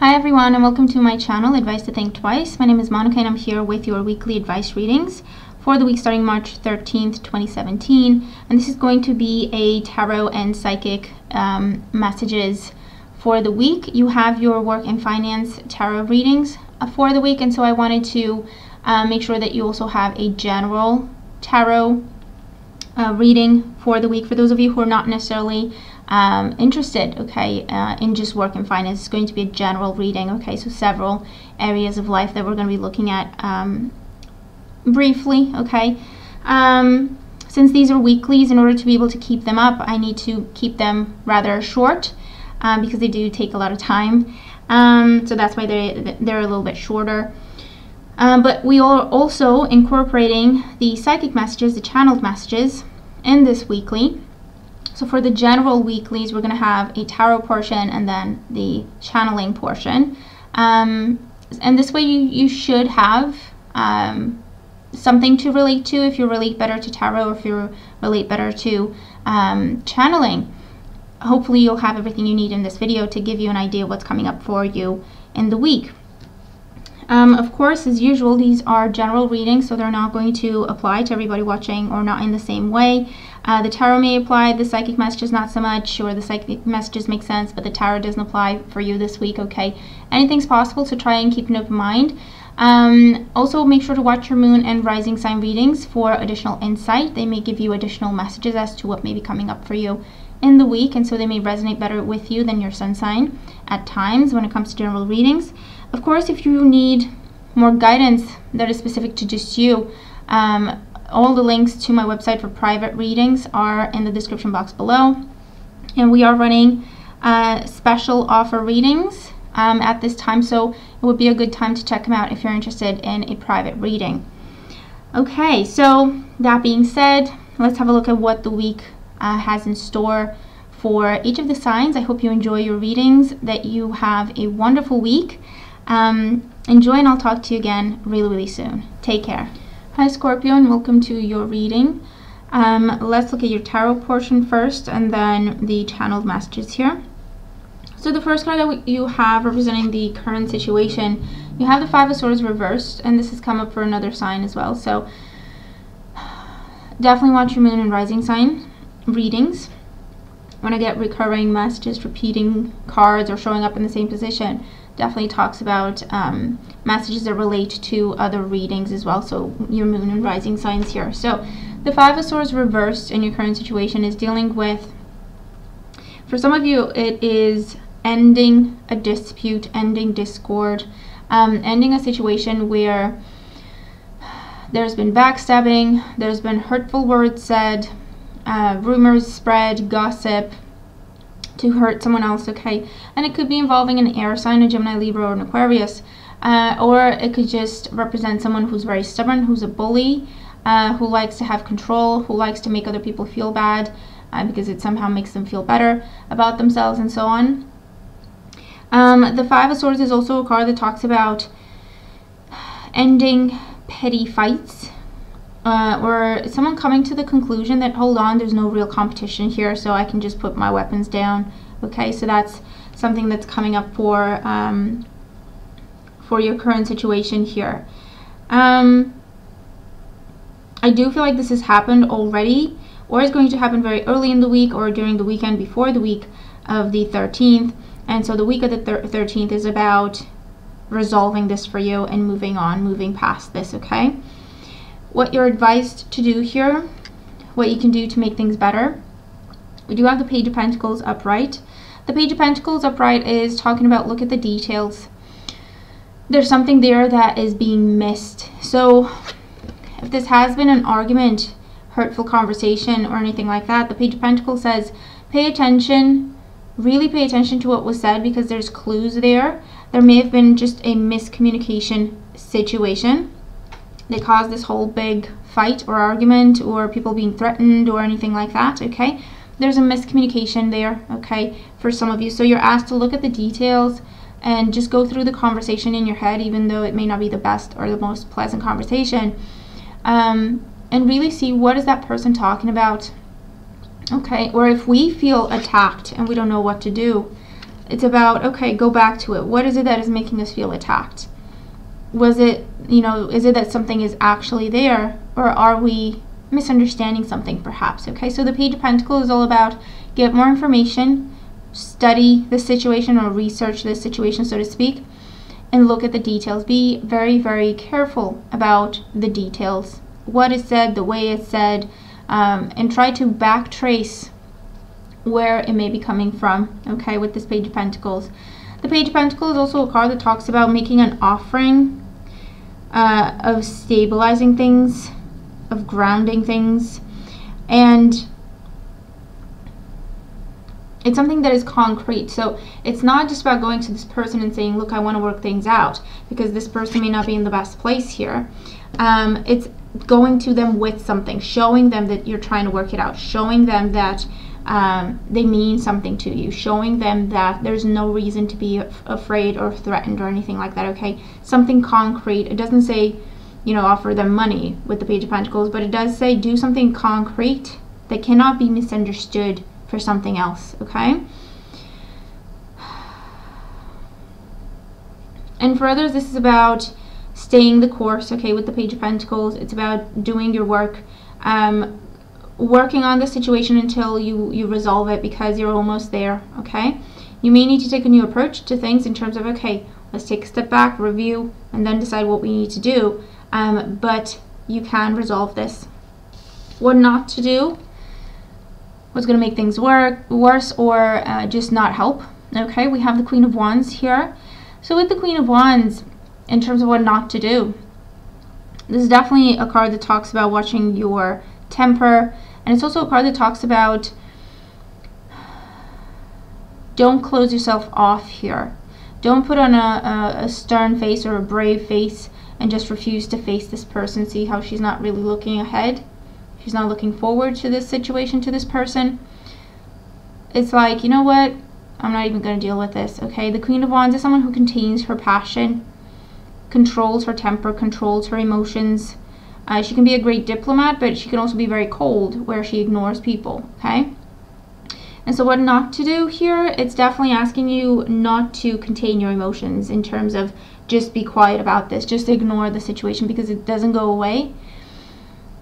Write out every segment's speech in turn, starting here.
Hi everyone, and welcome to my channel, Advice to Think Twice. My name is Monica and I'm here with your weekly advice readings for the week starting March 13th, 2017. And this is going to be a tarot and psychic messages for the week. You have your work and finance tarot readings for the week, and so I wanted to make sure that you also have a general tarot reading for the week for those of you who are not necessarily interested, okay, in just work and finance. It's going to be a general reading, okay, so several areas of life that we're going to be looking at briefly, okay. Since these are weeklies, in order to be able to keep them up, I need to keep them rather short because they do take a lot of time, so that's why they're a little bit shorter. But we are also incorporating the psychic messages, the channeled messages in this weekly. So for the general weeklies, we're going to have a tarot portion and then the channeling portion. And this way you should have something to relate to if you relate better to tarot, or if you relate better to channeling. Hopefully you'll have everything you need in this video to give you an idea of what's coming up for you in the week. Of course, as usual, these are general readings, so they're not going to apply to everybody watching, or not in the same way. The tarot may apply, the psychic messages not so much, or the psychic messages make sense, but the tarot doesn't apply for you this week, okay? Anything's possible, so try and keep an open mind. Also, make sure to watch your moon and rising sign readings for additional insight. They may give you additional messages as to what may be coming up for you in the week, and so they may resonate better with you than your sun sign at times when it comes to general readings. Of course, if you need more guidance that is specific to just you, all the links to my website for private readings are in the description box below. And we are running special offer readings at this time, so it would be a good time to check them out if you're interested in a private reading. Okay, so that being said, let's have a look at what the week has in store for each of the signs. I hope you enjoy your readings, that you have a wonderful week. Enjoy, and I'll talk to you again really soon. Take care. Hi Scorpio, and welcome to your reading. Let's look at your tarot portion first and then the channeled messages here. So the first card that you have representing the current situation, you have the Five of Swords reversed, and this has come up for another sign as well, so definitely watch your moon and rising sign readings. When I get recurring messages, repeating cards, or showing up in the same position, definitely talks about messages that relate to other readings as well, so your moon and rising signs here. So the Five of Swords reversed in your current situation is dealing with, for some of you, it is ending a dispute, ending discord, ending a situation where there's been backstabbing, there's been hurtful words said, rumors spread, gossip to hurt someone else, okay? And it could be involving an air sign, a Gemini, Libra, or an Aquarius, or it could just represent someone who's very stubborn, who's a bully, who likes to have control, who likes to make other people feel bad because it somehow makes them feel better about themselves, and so on. The Five of Swords is also a card that talks about ending petty fights, or someone coming to the conclusion that, hold on, there's no real competition here, so I can just put my weapons down. Okay, so that's something that's coming up for your current situation here. I do feel like this has happened already, or is going to happen very early in the week, or during the weekend before the week of the 13th. And so the week of the 13th is about resolving this for you and moving on, moving past this, okay? What you're advised to do here, what you can do to make things better. We do have the Page of Pentacles upright. The Page of Pentacles upright is talking about, look at the details. There's something there that is being missed. So if this has been an argument, hurtful conversation, or anything like that, the Page of Pentacles says, pay attention, really pay attention to what was said, because there's clues there. There may have been just a miscommunication situation that caused this whole big fight or argument, or people being threatened, or anything like that, okay? There's a miscommunication there, okay, for some of you. So you're asked to look at the details and just go through the conversation in your head, even though it may not be the best or the most pleasant conversation, and really see, what is that person talking about, okay? Or if we feel attacked and we don't know what to do, It's about, okay, go back to it. What is it that is making us feel attacked? Was it, you know, is it that something is actually there, or are we misunderstanding something perhaps? Okay, so the Page of Pentacles is all about get more information, study the situation or research the situation, so to speak, and look at the details. Be very, very careful about the details, what is said, the way it's said, and try to backtrace where it may be coming from, okay, with this Page of Pentacles. The Page of Pentacles is also a card that talks about making an offering, of stabilizing things, of grounding things, and it's something that is concrete. So it's not just about going to this person and saying, look, I want to work things out, because this person may not be in the best place here. It's going to them with something, showing them that you're trying to work it out, showing them that they mean something to you, showing them that there's no reason to be afraid or threatened or anything like that, okay? Something concrete. It doesn't say, you know, offer them money with the Page of Pentacles, but it does say do something concrete that cannot be misunderstood for something else, okay? And for others, this is about staying the course, okay, with the Page of Pentacles. It's about doing your work, working on the situation until you resolve it, because you're almost there, okay? You may need to take a new approach to things in terms of, okay, let's take a step back, review, and then decide what we need to do, but you can resolve this. What not to do, what's going to make things worse, or just not help, okay? We have the Queen of Wands here. So with the Queen of Wands, in terms of what not to do, this is definitely a card that talks about watching your temper, and it's also a card that talks about don't close yourself off here. Don't put on a stern face or a brave face and just refuse to face this person. See how she's not really looking ahead? She's not looking forward to this situation, to this person. It's like, you know what? I'm not even going to deal with this, okay? The Queen of Wands is someone who contains her passion, controls her temper, controls her emotions. She can be a great diplomat, but she can also be very cold, where she ignores people, okay? And so what not to do here, it's definitely asking you not to contain your emotions in terms of just be quiet about this, just ignore the situation because it doesn't go away.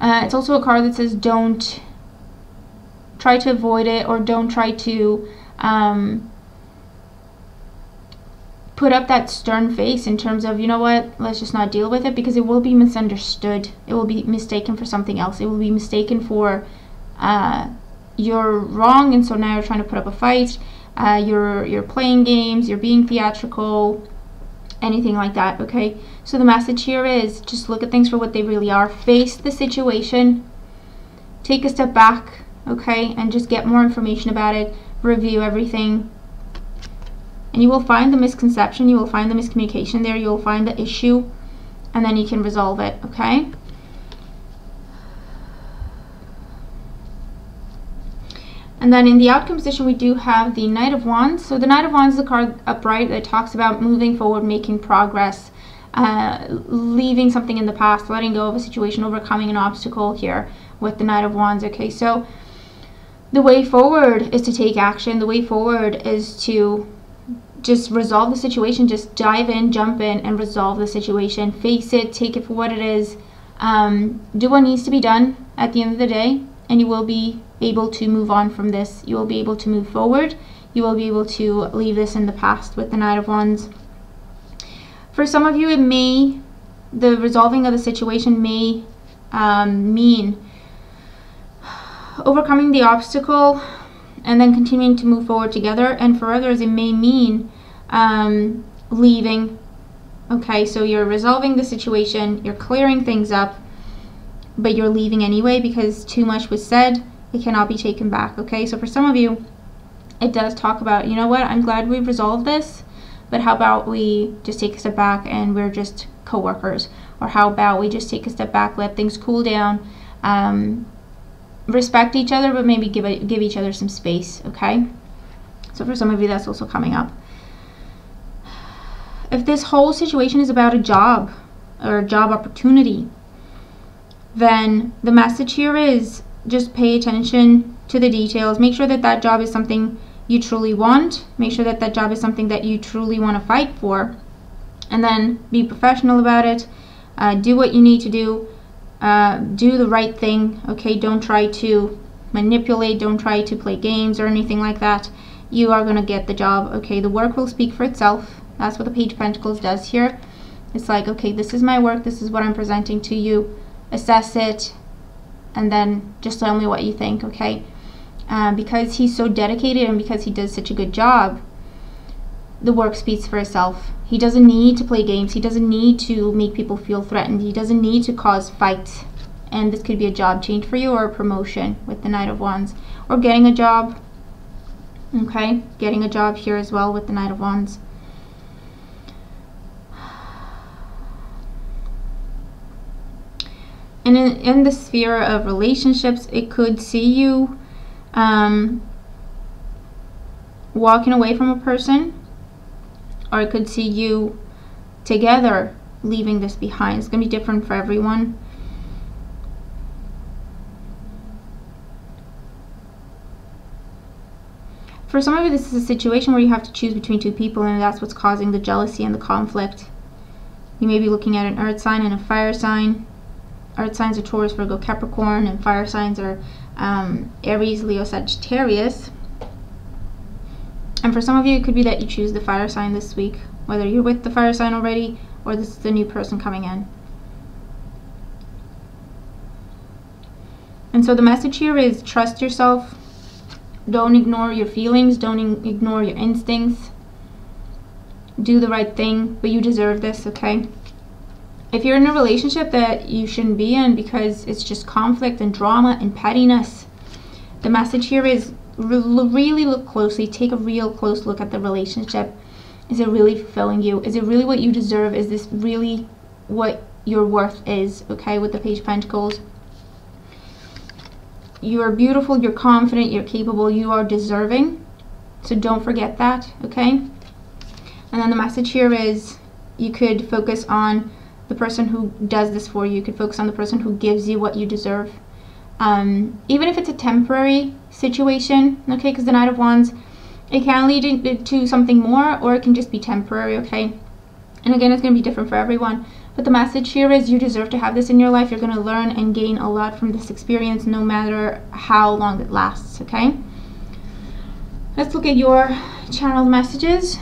It's also a card that says don't try to avoid it, or don't try to put up that stern face in terms of, you know what, let's just not deal with it, because it will be misunderstood. It will be mistaken for something else. It will be mistaken for you're wrong, and so now you're trying to put up a fight. You're playing games, you're being theatrical, anything like that, okay? So the message here is just look at things for what they really are. Face the situation. Take a step back, okay? And just get more information about it. Review everything. And you will find the misconception, you will find the miscommunication there, you will find the issue, and then you can resolve it, okay? And then in the outcome position, we do have the Knight of Wands. So the Knight of Wands is a card upright that talks about moving forward, making progress, leaving something in the past, letting go of a situation, overcoming an obstacle here with the Knight of Wands, okay? So the way forward is to take action. The way forward is to just resolve the situation. Just dive in, jump in, and resolve the situation. Face it, take it for what it is. Do what needs to be done at the end of the day, and you will be able to move on from this. You will be able to move forward. You will be able to leave this in the past with the Knight of Wands. For some of you, the resolving of the situation may mean overcoming the obstacle and then continuing to move forward together. And for others, it may mean leaving. Okay, so you're resolving the situation, you're clearing things up, but you're leaving anyway because too much was said. It cannot be taken back, okay? So for some of you, it does talk about, you know what, I'm glad we've resolved this, but how about we just take a step back and we're just co-workers? Or how about we just take a step back, let things cool down, respect each other, but maybe give each other some space, okay? So for some of you, that's also coming up. If this whole situation is about a job or a job opportunity, then the message here is just pay attention to the details. Make sure that that job is something you truly want. Make sure that that job is something that you truly want to fight for. And then be professional about it. Do what you need to do. Do the right thing, okay? Don't try to manipulate. Don't try to play games or anything like that. You are going to get the job, okay? The work will speak for itself. That's what the Page of Pentacles does here. It's like, okay, this is my work. This is what I'm presenting to you. Assess it. And then just tell me what you think, okay? Because he's so dedicated and because he does such a good job, the work speaks for itself. He doesn't need to play games. He doesn't need to make people feel threatened. He doesn't need to cause fights. And this could be a job change for you or a promotion with the Knight of Wands. Or getting a job. Okay? Getting a job here as well with the Knight of Wands. And in the sphere of relationships, it could see you walking away from a person. Or it could see you together leaving this behind. It's going to be different for everyone. For some of you, this is a situation where you have to choose between two people, and that's what's causing the jealousy and the conflict. You may be looking at an earth sign and a fire sign. Earth signs are Taurus, Virgo, Capricorn, and fire signs are Aries, Leo, Sagittarius. And for some of you, it could be that you choose the fire sign this week, whether you're with the fire sign already or this is the new person coming in. And so the message here is trust yourself. Don't ignore your feelings. Don't ignore your instincts. Do the right thing, but you deserve this, okay? If you're in a relationship that you shouldn't be in because it's just conflict and drama and pettiness, the message here is really look closely. Take a real close look at the relationship. Is it really fulfilling you? Is it really what you deserve? Is this really what your worth is? Okay, with the Page of Pentacles. You are beautiful, you're confident, you're capable, you are deserving. So don't forget that, okay? And then the message here is you could focus on the person who does this for you. You could focus on the person who gives you what you deserve. Even if it's a temporary situation, okay, because the Knight of Wands, it can lead to something more, or it can just be temporary, okay? And again, it's going to be different for everyone. But the message here is you deserve to have this in your life. You're going to learn and gain a lot from this experience, no matter how long it lasts, okay? Let's look at your channeled messages.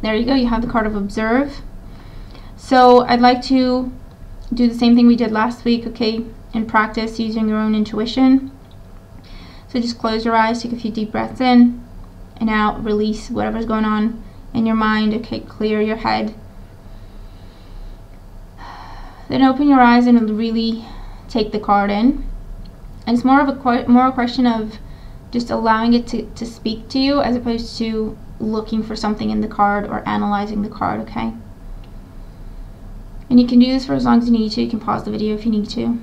There you go. You have the card of Observe. So I'd like to do the same thing we did last week, okay? And practice using your own intuition. So just close your eyes, take a few deep breaths in and out, release whatever's going on in your mind, okay? Clear your head. Then open your eyes and really take the card in. And it's more of a question of just allowing it to speak to you as opposed to looking for something in the card or analyzing the card, okay? And you can do this for as long as you need to. You can pause the video if you need to.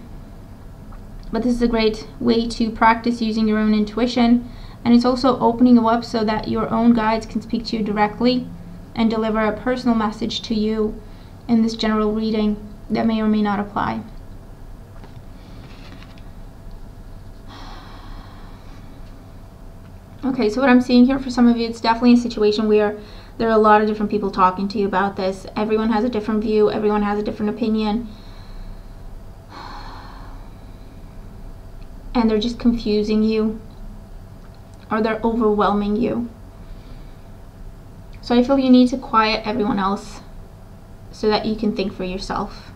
But this is a great way to practice using your own intuition. And it's also opening you up so that your own guides can speak to you directly and deliver a personal message to you in this general reading that may or may not apply. Okay, so what I'm seeing here for some of you, it's definitely a situation where there are a lot of different people talking to you about this. Everyone has a different view. Everyone has a different opinion. And they're just confusing you, or they're overwhelming you. So I feel you need to quiet everyone else so that you can think for yourself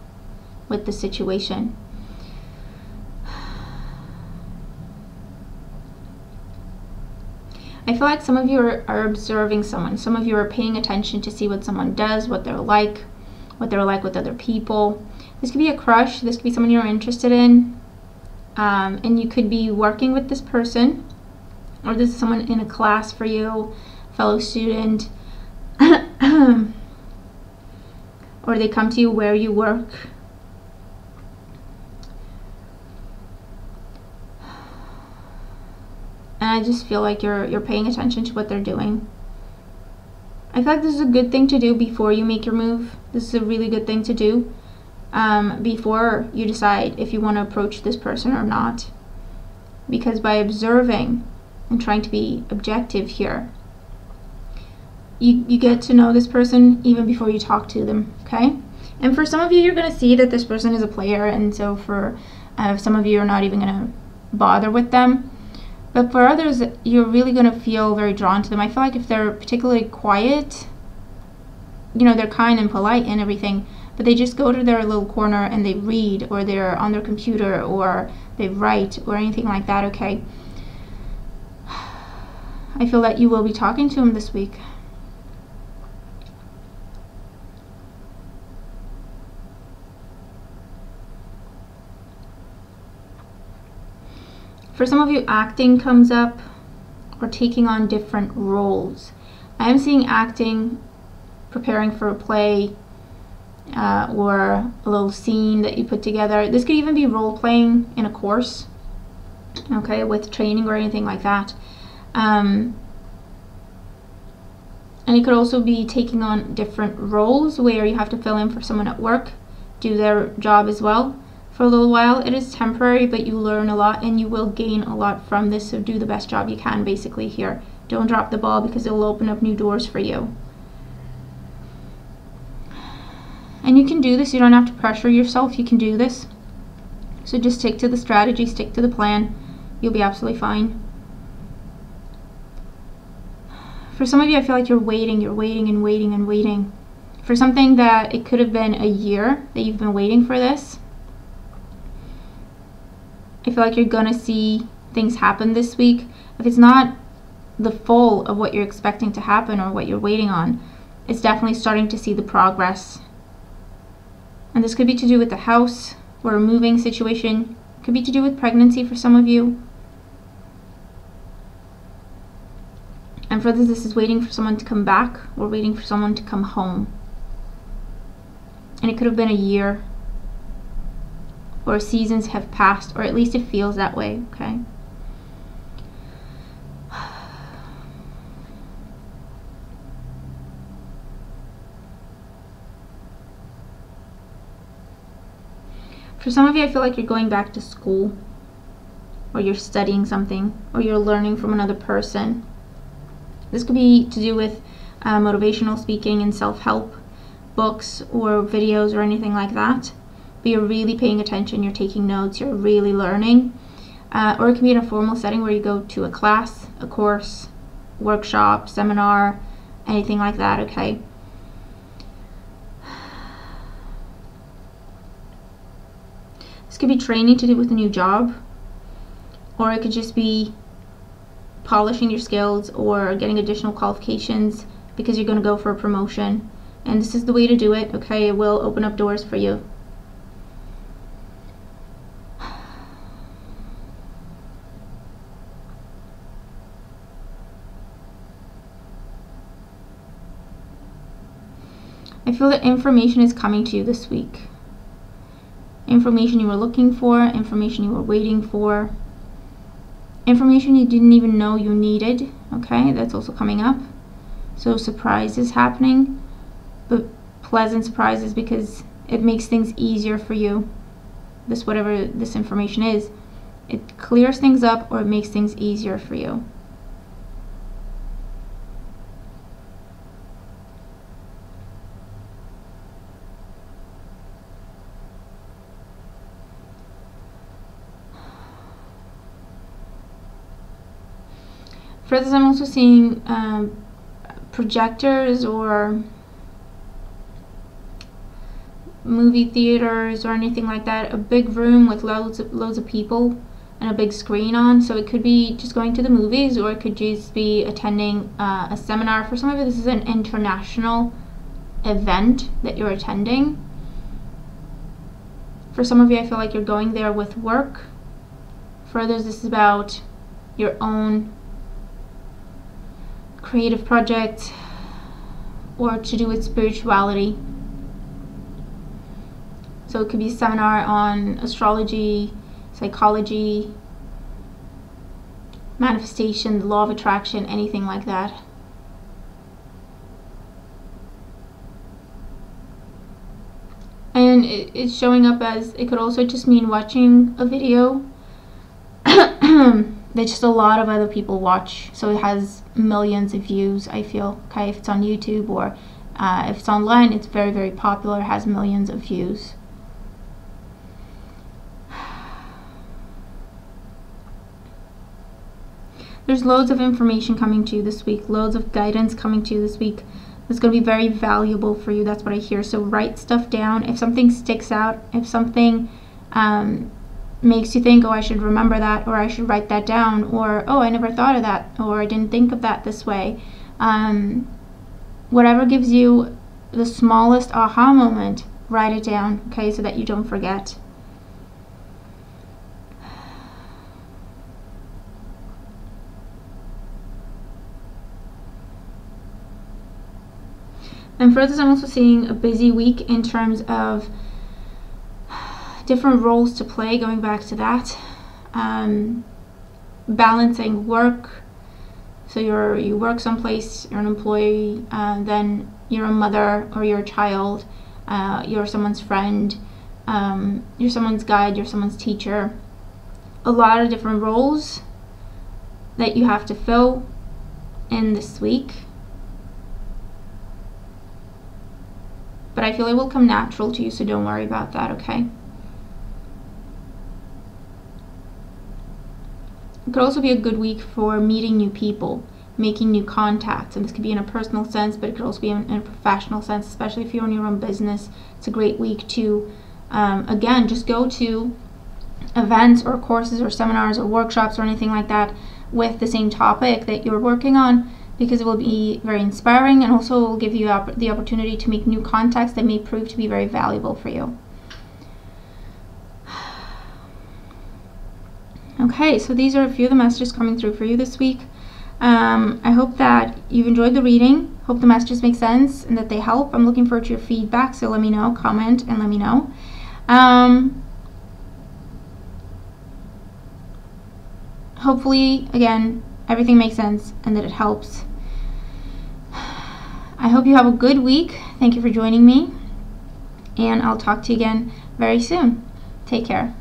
with the situation. I feel like some of you are observing someone. Some of you are paying attention to see what someone does, what they're like with other people. This could be a crush. This could be someone you're interested in. And you could be working with this person, or this is someone in a class for you, fellow student, or they come to you where you work. And I just feel like you're paying attention to what they're doing. I feel like this is a good thing to do before you make your move. This is a really good thing to do before you decide if you want to approach this person or not. Because by observing I'm trying to be objective here. You get to know this person even before you talk to them, okay? And for some of you, you're going to see that this person is a player, and so for some of you, are not even going to bother with them. But for others, you're really going to feel very drawn to them. I feel like if they're particularly quiet, you know, they're kind and polite and everything, but they just go to their little corner and they read, or they're on their computer, or they write, or anything like that, okay? I feel that you will be talking to them this week. For some of you, acting comes up, or taking on different roles. I am seeing acting, preparing for a play, or a little scene that you put together. This could even be role-playing in a course, okay, with training or anything like that. And it could also be taking on different roles where you have to fill in for someone at work, do their job as well for a little while. It is temporary, but you learn a lot and you will gain a lot from this, so do the best job you can basically here. Don't drop the ball, because it will open up new doors for you. And you can do this. You don't have to pressure yourself. You can do this. So just stick to the strategy, stick to the plan. You'll be absolutely fine. For some of you, I feel like you're waiting and waiting and waiting for something that it could have been a year that you've been waiting for this. I feel like you're gonna see things happen this week. If it's not the full of what you're expecting to happen or what you're waiting on, it's definitely starting to see the progress. And this could be to do with the house or a moving situation. It could be to do with pregnancy for some of you. And for others, this is waiting for someone to come back or waiting for someone to come home. And it could have been a year, or seasons have passed, or at least it feels that way, okay? For some of you, I feel like you're going back to school, or you're studying something, or you're learning from another person. This could be to do with motivational speaking and self-help books or videos or anything like that. But you're really paying attention, you're taking notes, you're really learning. Or it can be in a formal setting where you go to a class, a course, workshop, seminar, anything like that, okay? This could be training to do with a new job, or it could just be polishing your skills or getting additional qualifications because you're going to go for a promotion. And this is the way to do it, okay? It will open up doors for you. I feel that information is coming to you this week. Information you were looking for, information you were waiting for, information you didn't even know you needed, okay? That's also coming up. So surprises happening, but pleasant surprises, because it makes things easier for you. This, whatever this information is, it clears things up or it makes things easier for you. For others, I'm also seeing projectors or movie theaters or anything like that. A big room with loads of people and a big screen on. So it could be just going to the movies, or it could just be attending a seminar. For some of you, this is an international event that you're attending. For some of you, I feel like you're going there with work. For others, this is about your own creative project or to do with spirituality. So it could be a seminar on astrology, psychology, manifestation, the law of attraction, anything like that. And it's showing up as, it could also just mean watching a video that there's just a lot of other people watch, so it has millions of views, I feel. Okay, if it's on YouTube or if it's online, it's very, very popular, has millions of views. There's loads of information coming to you this week, loads of guidance coming to you this week. It's going to be very valuable for you. That's what I hear. So write stuff down. If something sticks out, if something makes you think, oh, I should remember that, or I should write that down, or oh, I never thought of that, or I didn't think of that this way. Whatever gives you the smallest aha moment, write it down, okay, so that you don't forget. And for this, I'm also seeing a busy week in terms of different roles to play, going back to that. Balancing work. So you work someplace, you're an employee, then you're a mother or you're a child, you're someone's friend, you're someone's guide, you're someone's teacher. A lot of different roles that you have to fill in this week. But I feel it will come natural to you, so don't worry about that, okay? It could also be a good week for meeting new people, making new contacts, and this could be in a personal sense, but it could also be in a professional sense, especially if you're in your own business. It's a great week to, again, just go to events or courses or seminars or workshops or anything like that with the same topic that you're working on, because it will be very inspiring and also will give you the opportunity to make new contacts that may prove to be very valuable for you. Okay, so these are a few of the messages coming through for you this week. I hope that you've enjoyed the reading. Hope the messages make sense and that they help. I'm looking forward to your feedback, so let me know, comment, and let me know. Hopefully, again, everything makes sense and that it helps. I hope you have a good week. Thank you for joining me, and I'll talk to you again very soon. Take care.